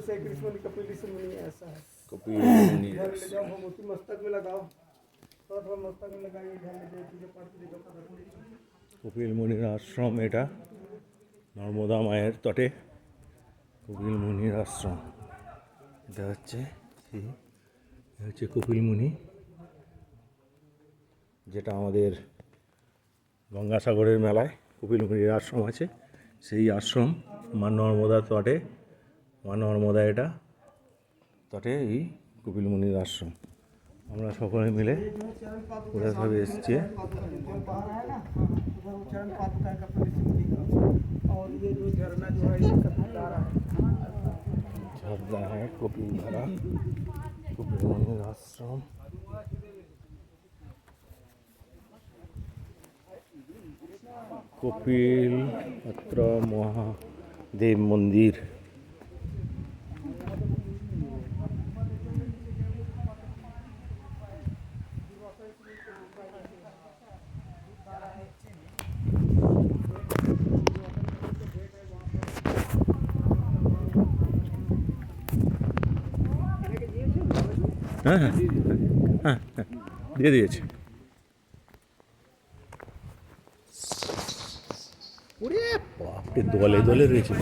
से कृष्ण मुनि कपिल ऋषि मुनि ऐसा है। कपिल मुनि ध्यान ले जाओ, भभूति मस्तक में लगाओ, थोड़ा थोड़ा मस्तक में लगाइए, ध्यान ले जाओ, पूजा पाठ की जगह पर। कपिल मुनिर आश्रम এটা নর্মদা মায়ের তটে কপিল মুনির আশ্রম। এটা হচ্ছে কপিল মুনি, যেটা আমাদের গঙ্গাসাগরের মেলায় কপিল মুনির আশ্রম আছে, সেই আশ্রম মা নর্মদার তটে, মা নর্মদা এটা তটে এই কপিল মুনির আশ্রম। আমরা সকলে মিলে কোথাভাবে এসছি। बाहर है ना, उधर वो चरण पादुका है कपिल ऋषि मुनि का, और ये जो झरना जो है ये कपिल धारा है। झरना है कपिल धारा, कपिल मुनिर आश्रम। कपिल अत्र महादेव मंदिर। हाँ हाँ हाँ हाँ দিয়ে দিয়েছে। ওরে বাপরে, দলে দলে রয়েছে।